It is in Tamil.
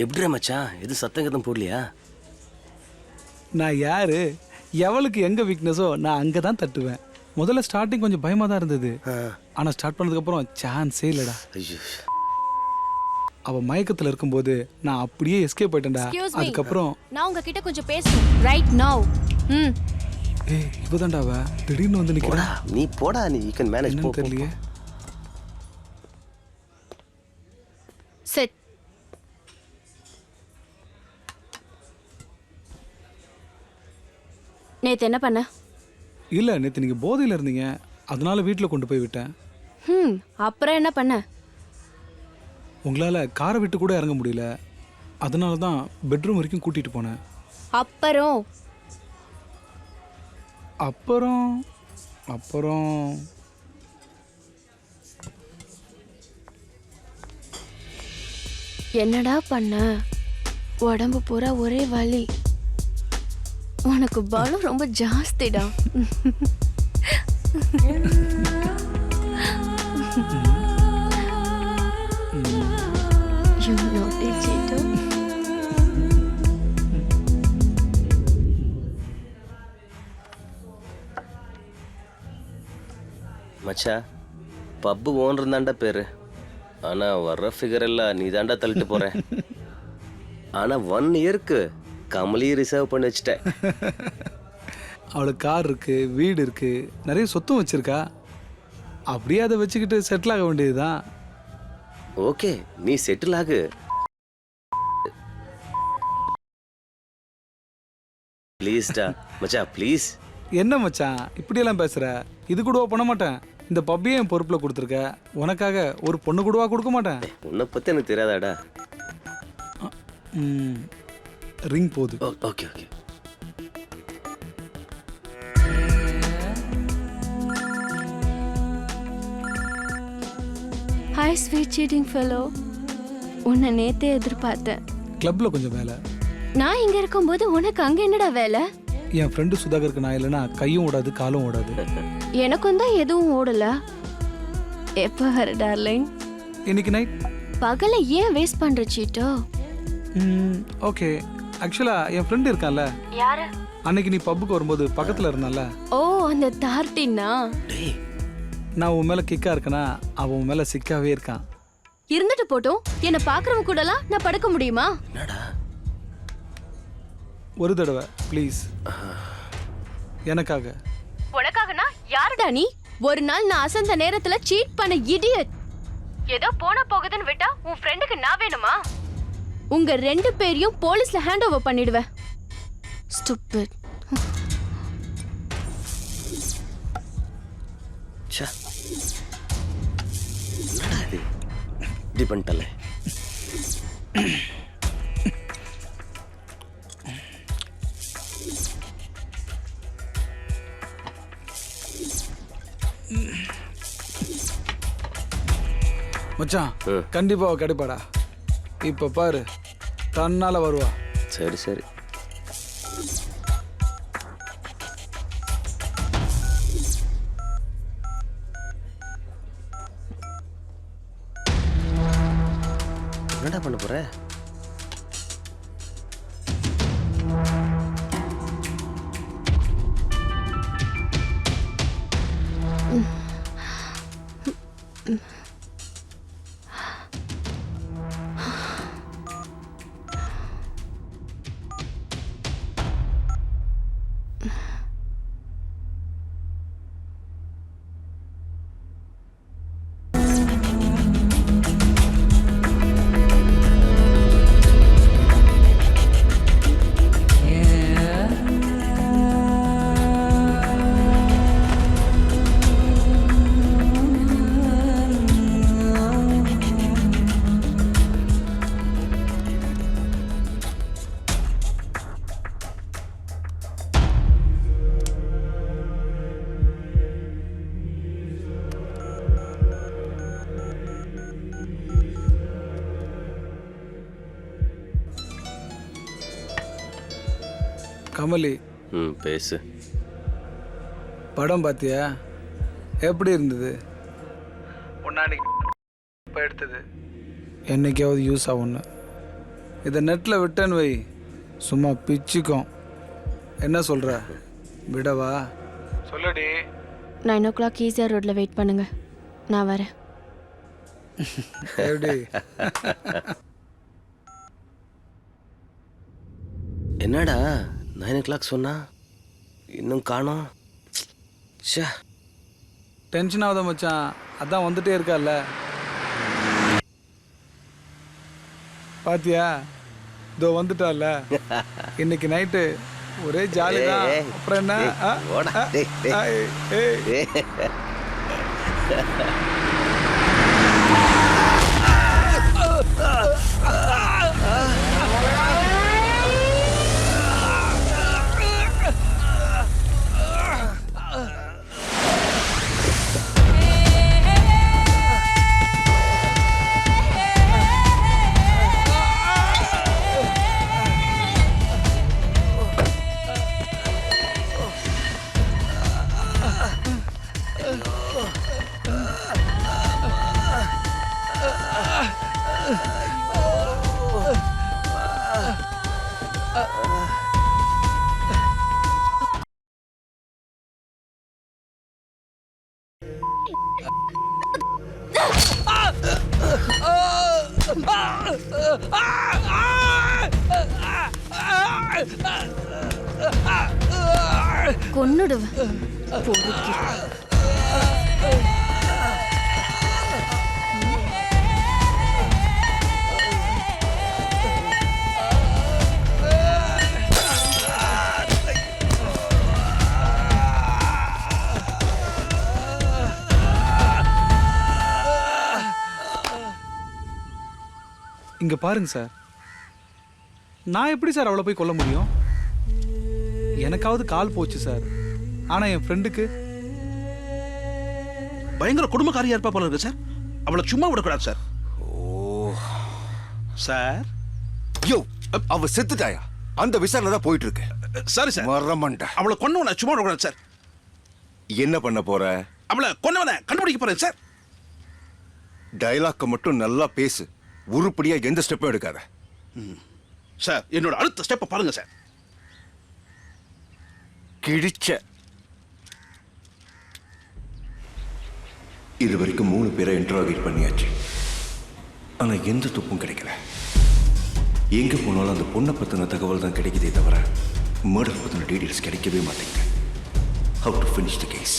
எப்படிடா மச்சான், எது சத்தம் கதம் போடலையா? நான் யாரு, எவளுக்கு எங்கே வீக்னஸோ நான் அங்கே தான் தட்டுவேன். முதல்ல ஸ்டார்டிங் கொஞ்சம் பயமாக தான் இருந்தது. ஆனால் ஸ்டார்ட் பண்ணதுக்கப்புறம் சான்ஸே இல்லைடா. ஐயோ, அவள் மயக்கத்தில் இருக்கும்போது நான் அப்படியே எஸ்கேப் ஆயிட்டேன்டா. அதுக்கப்புறம் நான் உங்ககிட்ட கொஞ்சம் பேசணும் ரைட் நவ். ஏய் இப்போதான்டா அவ திடீர்னு வந்து நிற்கிறா. நீ போடா, நீ யூ கேன் மேனேஜ். என்னன்னு தெரியலையே. செட். நேத்து என்ன பண்ண? இல்லை நேற்று நீங்கள் போதையில் இருந்தீங்க, அதனால வீட்டில் கொண்டு போய் விட்டேன். அப்புறம் என்ன பண்ண? உங்களால் காரை விட்டு கூட இறங்க முடியல, அதனால தான் பெட்ரூம் வரைக்கும் கூட்டிகிட்டு போனேன். அப்புறம் அப்புறம் அப்புறம் என்னடா பண்ண? உடம்பு பூரா ஒரே வலி. உனக்கு பலம் ரொம்ப ஜாஸ்திடா. You naughty cheater. மச்சா, பப்பு ஓனர் தாண்டா பேரு. ஆனா வர்ற ஃபிகர் எல்லாம் நீ தாண்டா தள்ளிட்டு போற. ஆனா 1 இயருக்கு கமலி ரிசர்வ் பண்ணி வச்சுட்டேன். அவளுக்கு கார் இருக்கு, வீடு இருக்கு, நிறைய சொத்தும் வச்சிருக்கா. அப்படியே அதை வச்சுக்கிட்டு செட்டில் ஆக வேண்டியதுதான். ஓகே, நீ செட்டில் ஆகு. ப்ளீஸ்டா மச்சா, ப்ளீஸ். என்ன மச்சான் இப்படியெல்லாம் பேசுற? இது கூடவா பண்ண மாட்டேன். இந்த பப்பியை என் பொறுப்பில் கொடுத்துருக்க, உனக்காக ஒரு பொண்ணு கூடவா கொடுக்க மாட்டேன். உன்னை பத்தி எனக்கு தெரியாதாடா? ரிங் போகுது. Okay okay. Hi sweet cheating fellow. உன்னை நேத்தே எதிர்பார்த்தேன். கிளப்ல கொஞ்சம் வேலை. நான் இங்க இருக்கும்போது உனக்கு அங்க என்னடா வேலை? என் ஃப்ரெண்டு சுதாகருக்கு நான் இல்லைன்னா கையும் ஓடாது காலும் ஓடாது. எனக்கும் தான் எதுவும் ஓடல. எப்ப வர டார்லிங்? இன்னைக்கு நைட். பகல ஏன் வேஸ்ட் பண்ற சீட்டோ? ஓகே, ஆக்சுவலா என் ஃப்ரெண்டு இருக்கான்ல, யாரு? அன்னைக்கு நீ பப்புக்கு வரும்போது பக்கத்துல இருந்தால. ஓ, அந்த தார்ட்டினா? நான் உன் மேல கிக்கா இருக்கனா, அவன் உன் மேல சிக்காவே இருக்கான். இருந்துட்டு போட்டும், என்ன பாக்குறவங்க கூடலாம் நான் படுக்க முடியுமா? என்னடா? ஒரு தடவை ப்ளீஸ், எனக்காக. உனக்காகனா யாருடா நீ? ஒரு நாள் நான் அசந்த நேரத்துல சீட் பண்ண இடியட். ஏதோ போனா போகுதுன்னு விட்டா உன் ஃப்ரெண்டுக்கு நான் வேணுமா? உங்க 2 பேரையும் போலீஸ்ல ஹேண்ட் ஓவர் பண்ணிடுவேன். ஸ்டூபிட். ச்சே, என்னடா இது? இப்படி பண்ணிட்டல. மச்சான் கண்டிப்பா அவ கிடைப்பாடா. இப்ப பாரு, தன்னால வருவா. சரி சரி. என்னடா பண்ண போற? கமலி. பேசு. படம் பார்த்தியா? எப்படி இருந்தது? ஒன்னாடி எடுத்தது என்னைக்காவது யூஸ் ஆகும்னு. இதை நெட்டில் விட்டேன்னு வை, சும்மா பிச்சுக்கும். என்ன சொல்கிற, விடவா? சொல்லடி. 9 o'clock ஈசிஆர் ரோட்ல வெயிட் பண்ணுங்க, நான் வரேன். எப்படி? என்னடா 9 o'clock சொன்னா இன்னும் காணோம். ச்சே, டென்ஷன் ஆகுத மச்சான், அதான் வந்துட்டே இருக்கால. பாத்தியா, இதோ வந்துட்டால. இன்னைக்கு நைட்டு ஒரே ஜாலி தான். ஏய், அப்புறம் என்ன? ஏய், ஓடா, டேய், டேய். ஏய். கொன்னுடுவேன் பொறுக்கி. இங்க பாருங்க சார், நான் எப்படி சார் அவளை போய் கொல்ல முடியும்? எனக்காவது கால் போச்சு சார், ஆனா என் ஃப்ரெண்டுக்கு பயங்கர குடும்பக்காரியா இருப்பா போல இருக்கு சார். அவளை சும்மா விடக்கூடாது சார். சார் யோ, அவ செத்துட்டாயா? அந்த விசாரணை தான் போயிட்டு இருக்கு. சரி சார், வரமாட்டா. அவளை கொன்னவனை சும்மா விடக்கூடாது சார். என்ன பண்ண போற? அவளை கொன்னவனை கண்டுபிடிக்க போறேன் சார். டயலாக்க மட்டும் நல்லா பேசு, உருப்படியா எந்த ஸ்டெப்பும் எடுக்காத. சார், என்னோட அடுத்த ஸ்டெப்பை பாருங்க சார். கிழிச்ச. இது வரைக்கும் 3 பேரை இன்டராகேட் பண்ணியாச்சு, ஆனா எந்த துப்பும் கிடைக்கல. எங்க போனாலும் அந்த பொண்ணை பத்தின தகவல் தான் கிடைக்குதே தவிர மர்டர் பத்தின டீடைல்ஸ் கிடைக்கவே மாட்டேங்குது. How to finish the case?